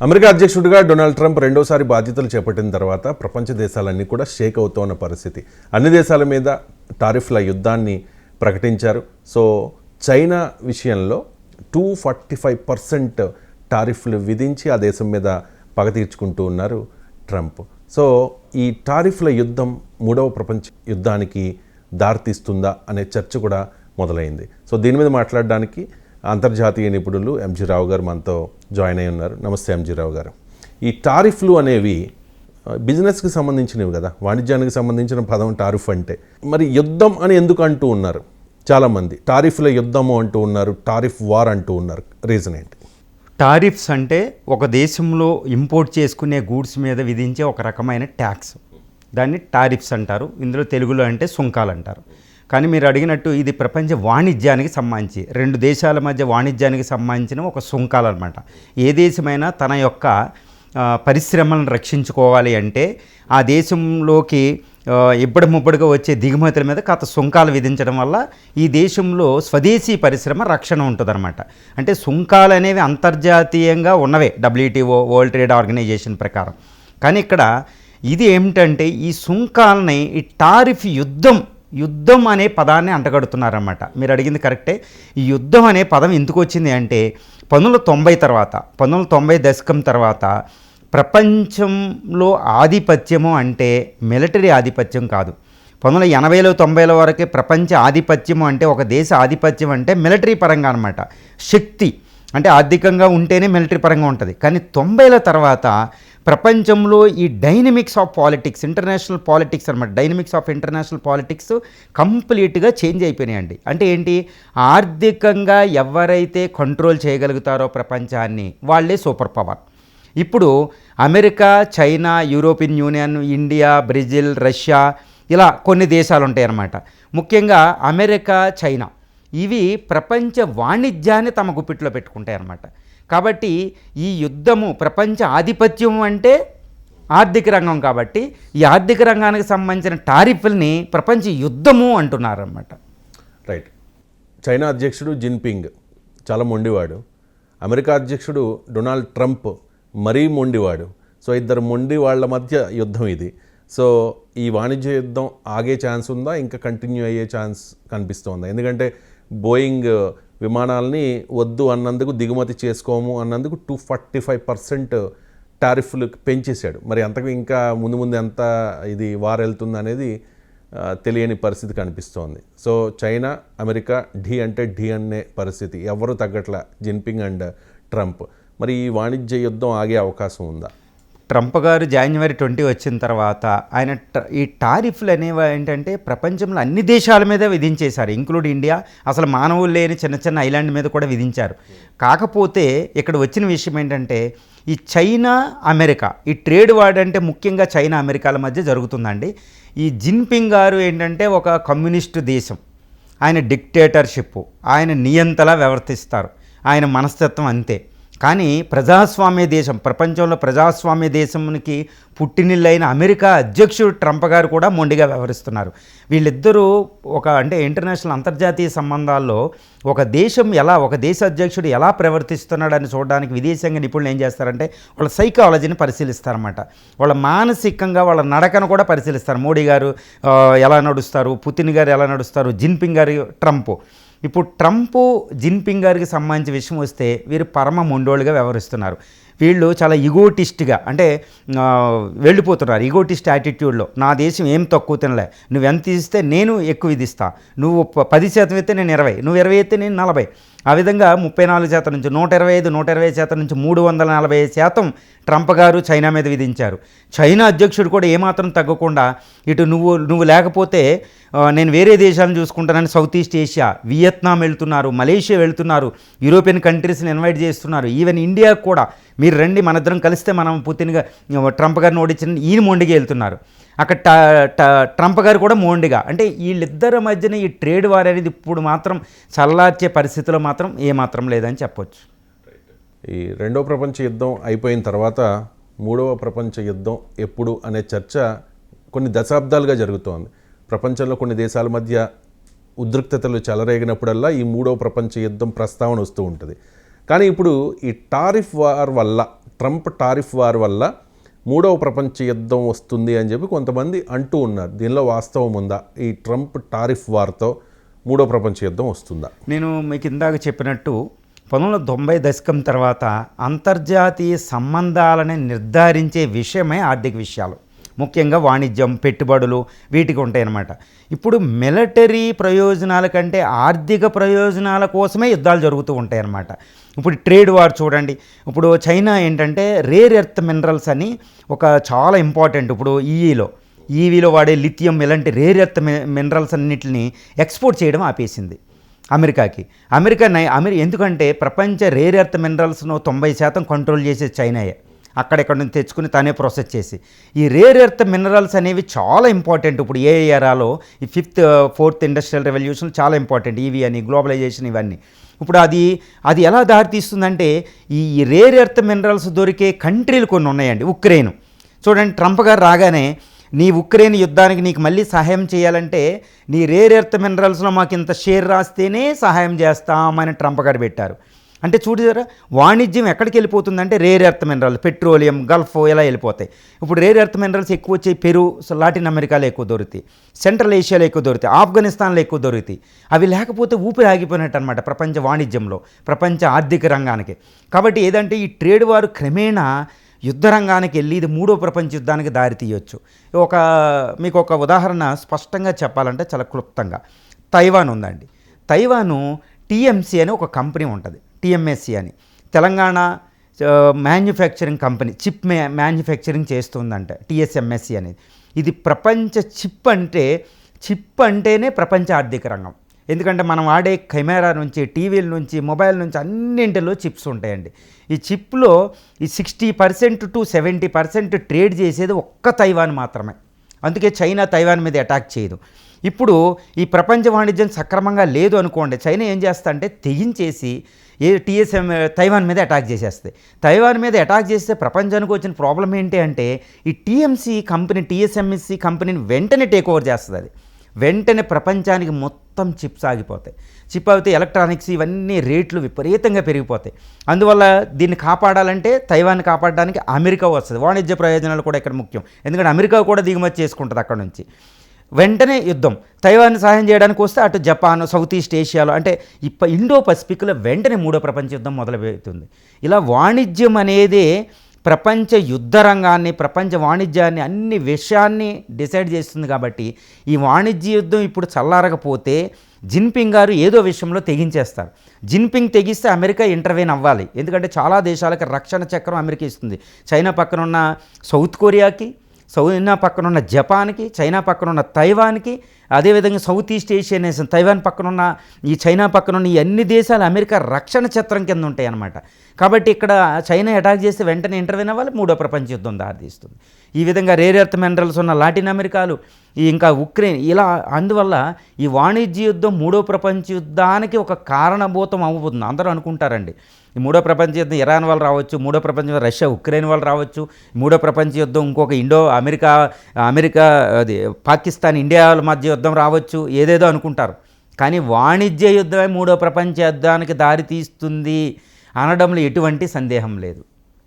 America అధ్యక్షుడిగా Donald Trump రెండోసారి బాధ్యతలు చేపట్టిన తర్వాత ప్రపంచ దేశాలన్నీ కూడా షేక్ అవుతున్న పరిస్థితి. అన్ని దేశాల మీద టారిఫ్ల యుద్ధాన్ని ప్రకటించారు. సో చైనా విషయంలో 245% టారిఫ్లు విధించి ఆ దేశం మీద పగ తీర్చుకుంటూ ఉన్నారు ట్రంప్. సో ఈ టారిఫ్ల యుద్ధం మూడవ ప్రపంచ యుద్ధానికి దారితీస్తుందా అనే చర్చ కూడా మొదలైంది. సో దీని మీద మాట్లాడడానికి అంతర్జాతీయ నిపుణులు ఎంజీ రావు గారు మనతో జాయిన్ అయి ఉన్నారు. నమస్తే ఎంజీ రావు గారు. ఈ టారిఫ్లు అనేవి బిజినెస్కి సంబంధించినవి కదా, వాణిజ్యానికి సంబంధించిన పదం టారిఫ్ అంటే. మరి యుద్ధం అని ఎందుకు అంటూ ఉన్నారు చాలామంది? టారిఫ్ల యుద్ధము అంటూ ఉన్నారు, టారిఫ్ వార్ అంటూ ఉన్నారు. రీజన్ ఏంటి? టారిఫ్స్ అంటే ఒక దేశంలో ఇంపోర్ట్ చేసుకునే గూడ్స్ మీద విధించే ఒక రకమైన ట్యాక్స్, దాన్ని టారిఫ్స్ అంటారు. ఇందులో తెలుగులో అంటే సుంకాలు అంటారు. కానీ మీరు అడిగినట్టు ఇది ప్రపంచ వాణిజ్యానికి సంబంధించి, రెండు దేశాల మధ్య వాణిజ్యానికి సంబంధించిన ఒక సుంకాలు అనమాట. ఏ దేశమైనా తన యొక్క పరిశ్రమలను రక్షించుకోవాలి అంటే ఆ దేశంలోకి ఇబ్బడిముబ్బడిగా వచ్చే దిగుమతుల మీద కాస్త సుంకాలు విధించడం వల్ల ఈ దేశంలో స్వదేశీ పరిశ్రమ రక్షణ ఉంటుందన్నమాట. అంటే సుంకాలు అనేవి అంతర్జాతీయంగా ఉన్నవే WTO వరల్డ్ ట్రేడ్ ఆర్గనైజేషన్ ప్రకారం. కానీ ఇక్కడ ఇది ఏమిటంటే ఈ సుంకాలని ఈ టారిఫ్ యుద్ధం అనే పదాన్ని అంటగడుతున్నారన్నమాట. మీరు అడిగింది కరెక్టే. ఈ యుద్ధం అనే పదం ఎందుకు వచ్చింది అంటే 1990 దశకం తర్వాత ప్రపంచంలో ఆధిపత్యము అంటే మిలిటరీ ఆధిపత్యం కాదు. 1980 90 వరకే ప్రపంచ ఆధిపత్యము అంటే ఒక దేశ ఆధిపత్యం అంటే మిలిటరీ పరంగా అనమాట. శక్తి అంటే ఆర్థికంగా ఉంటేనే మిలిటరీ పరంగా ఉంటుంది. కానీ 90ల తర్వాత ప్రపంచంలో ఈ dynamics of politics, international politics అనమాట, డైనమిక్స్ ఆఫ్ ఇంటర్నేషనల్ పాలిటిక్స్ కంప్లీట్గా చేంజ్ అయిపోయినాయండి. అంటే ఏంటి? ఆర్థికంగా ఎవరైతే కంట్రోల్ చేయగలుగుతారో ప్రపంచాన్ని వాళ్ళే సూపర్ పవర్. ఇప్పుడు America, China, European union, India, Brazil, Russia ఇలా కొన్ని దేశాలు ఉంటాయన్నమాట. ముఖ్యంగా అమెరికా, చైనా ఇవి ప్రపంచ వాణిజ్యాన్ని తమ గుప్పిట్లో పెట్టుకుంటాయి అన్నమాట. కాబట్టి ఈ యుద్ధము ప్రపంచ ఆధిపత్యం అంటే ఆర్థిక రంగం, కాబట్టి ఈ ఆర్థిక రంగానికి సంబంధించిన టారిఫ్ల్ని ప్రపంచ యుద్ధము అంటున్నారన్నమాట. రైట్. చైనా అధ్యక్షుడు జిన్పింగ్ చాలా మొండివాడు, అమెరికా అధ్యక్షుడు డొనాల్డ్ ట్రంప్ మరీ మొండివాడు. సో ఇద్దరు మొండి వాళ్ళ మధ్య యుద్ధం ఇది. సో ఈ వాణిజ్య యుద్ధం ఆగే ఛాన్స్ ఉందా, ఇంకా కంటిన్యూ అయ్యే ఛాన్స్ కనిపిస్తోందా? ఎందుకంటే బోయింగ్ విమానాలని వద్దు అన్నందుకు, దిగుమతి చేసుకోము అన్నందుకు 245% టారిఫ్లు పెంచేశాడు. మరి అంతకు ఇంకా ముందు ఎంత ఇది వార్ వెళ్తుంది అనేది తెలియని పరిస్థితి కనిపిస్తోంది. సో చైనా, అమెరికా ఢీ అంటే ఢీ అనే పరిస్థితి, ఎవరు తగ్గట్ల జిన్పింగ్ అండ్ ట్రంప్. మరి ఈ వాణిజ్య యుద్ధం ఆగే అవకాశం ఉందా? ట్రంప్ గారు January 20 వచ్చిన తర్వాత ఆయన ఈ టారిఫ్లు అనేవి ఏంటంటే ప్రపంచంలో అన్ని దేశాల మీద విధించేశారు, ఇంక్లూడ్ ఇండియా. అసలు మానవులు లేని చిన్న ఐలాండ్ మీద కూడా విధించారు. కాకపోతే ఇక్కడ వచ్చిన విషయం ఏంటంటే ఈ చైనా, అమెరికా ఈ ట్రేడ్ వార్ అంటే ముఖ్యంగా చైనా, అమెరికాల మధ్య జరుగుతుందండి. ఈ జిన్పింగ్ గారు ఏంటంటే ఒక కమ్యూనిస్టు దేశం, ఆయన డిక్టేటర్షిప్, ఆయన నియంతలా వ్యవర్తిస్తారు, ఆయన మనస్తత్వం అంతే. కానీ ప్రజాస్వామ్య దేశం, ప్రపంచంలో ప్రజాస్వామ్య దేశానికి పుట్టినిల్లైన అమెరికా అధ్యక్షుడు ట్రంప్ గారు కూడా మొండిగా వ్యవహరిస్తున్నారు. వీళ్ళిద్దరూ అంటే ఇంటర్నేషనల్ అంతర్జాతీయ సంబంధాల్లో ఒక దేశ అధ్యక్షుడు ఎలా ప్రవర్తిస్తున్నాడని చూడడానికి విదేశాంగ నిపుణులు ఏం చేస్తారంటే వాళ్ళ సైకాలజీని పరిశీలిస్తారన్నమాట. వాళ్ళ మానసికంగా వాళ్ళ నడకను కూడా పరిశీలిస్తారు. మోడీ గారు ఎలా నడుస్తారు, పుతిన్ గారు ఎలా నడుస్తారు, జిన్పింగ్ గారు, ట్రంప్. ఇప్పుడు ట్రంప్, జిన్పింగ్ గారికి సంబంధించిన విషయం వస్తే వీరు పరమ మొండోళ్ళుగా వ్యవహరిస్తున్నారు. వీళ్ళు చాలా ఇగోటిస్ట్గా అంటే వెళ్ళిపోతున్నారు. ఇగోటిస్ట్ యాటిట్యూడ్లో నా దేశం ఏం తక్కువ తినలే, నువ్వు ఎంత ఇస్తే నేను ఎక్కువ ఇది ఇస్తా, నువ్వు 10% ఎత్తే నేను 20, నువ్వు 20 ఎత్తే నేను 40. ఆ విధంగా 34% నుంచి 120% నుంచి 340% ట్రంప్ గారు చైనా మీద విధించారు. చైనా అధ్యక్షుడు కూడా ఏమాత్రం తగ్గకుండా ఇటు నువ్వు లేకపోతే నేను వేరే దేశాలను చూసుకుంటానని సౌత్ ఈస్ట్ ఏషియా, వియత్నాం వెళ్తున్నారు, మలేషియా వెళ్తున్నారు, యూరోపియన్ కంట్రీస్ని ఇన్వైట్ చేస్తున్నారు. ఈవెన్ ఇండియా కూడా మీరు రండి మనిద్దరం కలిస్తే మనం ట్రంప్ గారిని ఓడించిన ఈయన మొండిగా వెళ్తున్నారు. అక్కడ ట్రంప్ గారు కూడా మొండిగా. అంటే వీళ్ళిద్దరి మధ్యన ఈ ట్రేడ్ వార్ అనేది ఇప్పుడు మాత్రం చల్లార్చే పరిస్థితిలో మాత్రం ఏమాత్రం లేదని చెప్పొచ్చు. ఈ రెండో ప్రపంచ యుద్ధం అయిపోయిన తర్వాత మూడవ ప్రపంచ యుద్ధం ఎప్పుడు అనే చర్చ కొన్ని దశాబ్దాలుగా జరుగుతోంది. ప్రపంచంలో కొన్ని దేశాల మధ్య ఉద్రిక్తతలు చెలరేగినప్పుడల్లా ఈ మూడవ ప్రపంచ యుద్ధం ప్రస్తావన వస్తూ ఉంటుంది. కానీ ఇప్పుడు ఈ టారిఫ్ వార్ వల్ల ట్రంప్ టారిఫ్ వార్ వల్ల మూడవ ప్రపంచ యుద్ధం వస్తుంది అని చెప్పి కొంతమంది అంటూ ఉన్నారు. దీనిలో వాస్తవం ఉందా? ఈ ట్రంప్ టారిఫ్ వార్తో మూడో ప్రపంచ యుద్ధం వస్తుందా? నేను మీకు ఇందాక చెప్పినట్టు 1990 దశకం తర్వాత అంతర్జాతీయ సంబంధాలని నిర్ధారించే విషయమే ఆర్థిక విషయాలు, ముఖ్యంగా వాణిజ్యం, పెట్టుబడులు వీటికి ఉంటాయన్నమాట. ఇప్పుడు మిలిటరీ ప్రయోజనాల కంటే ఆర్థిక ప్రయోజనాల కోసమే యుద్ధాలు జరుగుతూ ఉంటాయన్నమాట. ఇప్పుడు ట్రేడ్ వార్ చూడండి. ఇప్పుడు చైనా ఏంటంటే రేర్ ఎర్త్ మినరల్స్ అని ఒక చాలా ఇంపార్టెంట్, ఇప్పుడు ఈవీలో వాడే లిథియం ఇలాంటి రేర్ ఎర్త్ మినరల్స్ అన్నింటిని ఎక్స్పోర్ట్ చేయడం ఆపేసింది అమెరికాకి. ఎందుకంటే ప్రపంచ రేర్ ఎర్త్ మినరల్స్ను 90% కంట్రోల్ చేసేది చైనాయే, అక్కడెక్కడ నుంచి తెచ్చుకుని తనే ప్రాసెస్ చేసి. ఈ రేర్ ఎర్త్ మినరల్స్ అనేవి చాలా ఇంపార్టెంట్. ఇప్పుడు ఏ ఏరాలో ఈ 4th ఇండస్ట్రియల్ రెవల్యూషన్ చాలా ఇంపార్టెంట్, ఇవి అని గ్లోబలైజేషన్ ఇవన్నీ. ఇప్పుడు అది ఎలా దారితీస్తుందంటే ఈ రేర్ ఎర్త్ మినరల్స్ దొరికే కంట్రీలు కొన్ని ఉన్నాయండి. ఉక్రెయిన్ చూడండి, ట్రంప్ గారు రాగానే నీ ఉక్రెయిన్ యుద్ధానికి నీకు మళ్ళీ సహాయం చేయాలంటే నీ రేర్ ఎర్త్ మినరల్స్లో మాకు ఇంత షేర్ రాస్తేనే సహాయం చేస్తామని ట్రంప్ గారు పెట్టారు. అంటే చూడరా వాణిజ్యం ఎక్కడికి వెళ్ళిపోతుందంటే rare earth mineral, petroleum, Gulf ఇలా వెళ్ళిపోతాయి. ఇప్పుడు రేర్ ఎర్త్ మినరల్స్ ఎక్కువ వచ్చాయి పెరు, లాటిన్ అమెరికాలో ఎక్కువ దొరుకుతాయి, సెంట్రల్ ఏషియాలో ఎక్కువ దొరుకుతాయి, ఆఫ్ఘనిస్తాన్లో ఎక్కువ దొరుకుతాయి. అవి లేకపోతే ఊపిరి ఆగిపోయినట్టు అనమాట ప్రపంచ వాణిజ్యంలో, ప్రపంచ ఆర్థిక రంగానికి. కాబట్టి ఏదంటే ఈ ట్రేడ్ వారు క్రమేణా యుద్ధ రంగానికి వెళ్ళి ఇది మూడో ప్రపంచ యుద్ధానికి దారి తీయొచ్చు. మీకు ఒక ఉదాహరణ స్పష్టంగా చెప్పాలంటే చాలా క్లుప్తంగా, తైవాన్ ఉందండి. తైవాను టీఎంసీ అని ఒక కంపెనీ ఉంటుంది, టీఎంఎస్సి అని, Telangana manufacturing company, chip manufacturing చేస్తుందంట టీఎస్ఎంఎస్సి అనేది. ఇది ప్రపంచ చిప్ అంటేనే ప్రపంచ ఆర్థిక రంగం. ఎందుకంటే మనం వాడే కెమెరా నుంచి, టీవీల నుంచి, మొబైల్ నుంచి అన్నింటిలో చిప్స్ ఉంటాయండి. ఈ చిప్లో ఈ 60% to 70% ట్రేడ్ చేసేది ఒక్క తైవాన్ మాత్రమే. అందుకే చైనా తైవాన్ మీద అటాక్ చేయదు. ఇప్పుడు ఈ ప్రపంచ వాణిజ్యం సక్రమంగా లేదు అనుకోండి, చైనా ఏం చేస్తా అంటే తెగించేసి తైవాన్ మీద అటాక్ చేసేస్తుంది. తైవాన్ మీద అటాక్ చేస్తే ప్రపంచానికి వచ్చిన ప్రాబ్లం ఏంటి అంటే ఈ టీఎస్ఎంఎస్సి కంపెనీని వెంటనే టేక్ ఓవర్ చేస్తుంది. అది వెంటనే ప్రపంచానికి మొత్తం చిప్స్ ఆగిపోతాయి. చిప్ అయితే ఎలక్ట్రానిక్స్ ఇవన్నీ రేట్లు విపరీతంగా పెరిగిపోతాయి. అందువల్ల దీన్ని కాపాడాలంటే తైవాన్ని కాపాడడానికి అమెరికా వస్తుంది. వాణిజ్య ప్రయోజనాలు కూడా ఇక్కడ ముఖ్యం, ఎందుకంటే అమెరికా కూడా దిగుమతి చేసుకుంటుంది అక్కడ నుంచి. వెంటనే యుద్ధం, తైవాన్ని సహాయం చేయడానికి వస్తే అటు జపాన్, సౌత్ ఈస్ట్ ఏషియాలో అంటే ఇండో పసిఫిక్లో వెంటనే మూడో ప్రపంచ యుద్ధం మొదలవుతుంది. ఇలా వాణిజ్యం అనేది ప్రపంచ యుద్ధ రంగాన్ని, ప్రపంచ వాణిజ్యాన్ని, అన్ని విషయాన్ని డిసైడ్ చేస్తుంది. కాబట్టి ఈ వాణిజ్య యుద్ధం ఇప్పుడు చల్లారకపోతే జిన్పింగ్ గారు ఏదో విషయంలో తెగించేస్తారు. జిన్పింగ్ తెగిస్తే అమెరికా ఇంటర్వెన్ అవ్వాలి, ఎందుకంటే చాలా దేశాలకు రక్షణ చక్రం అమెరికా ఇస్తుంది. చైనా పక్కన ఉన్న సౌత్ కొరియాకి, చైనా పక్కనున్న జపాన్కి, చైనా పక్కనున్న తైవాన్కి, అదేవిధంగా south east Asia nation, Taiwan పక్కనున్న ఈ చైనా పక్కనున్న ఈ అన్ని దేశాలు అమెరికా రక్షణ ఛత్రం కింద ఉంటాయి అన్నమాట. కాబట్టి ఇక్కడ చైనా అటాక్ చేస్తే వెంటనే ఇంటర్వ్యూన్ అవ్వాలి, మూడో ప్రపంచ యుద్ధం దారితీస్తుంది. ఈ విధంగా రేర్ ఎర్త్ మినరల్స్ ఉన్న లాటిన్ అమెరికాలు, ఇంకా ఉక్రెయిన్, ఇలా అందువల్ల ఈ వాణిజ్య యుద్ధం మూడో ప్రపంచ యుద్ధానికి ఒక కారణభూతం అవుతుంది. అందరూ అనుకుంటారండి ఈ మూడో ప్రపంచ యుద్ధం ఇరాన్ వాళ్ళు రావచ్చు, మూడో ప్రపంచ యుద్ధం రష్యా ఉక్రెయిన్ వాళ్ళు రావచ్చు, మూడో ప్రపంచ యుద్ధం ఇంకొక అమెరికా అది పాకిస్తాన్ ఇండియాల మధ్య యుద్ధం రావచ్చు, ఏదేదో అనుకుంటారు. కానీ వాణిజ్య యుద్ధమే మూడో ప్రపంచ యుద్ధానికి దారి తీస్తుంది అనడంలో ఎటువంటి సందేహం లేదు.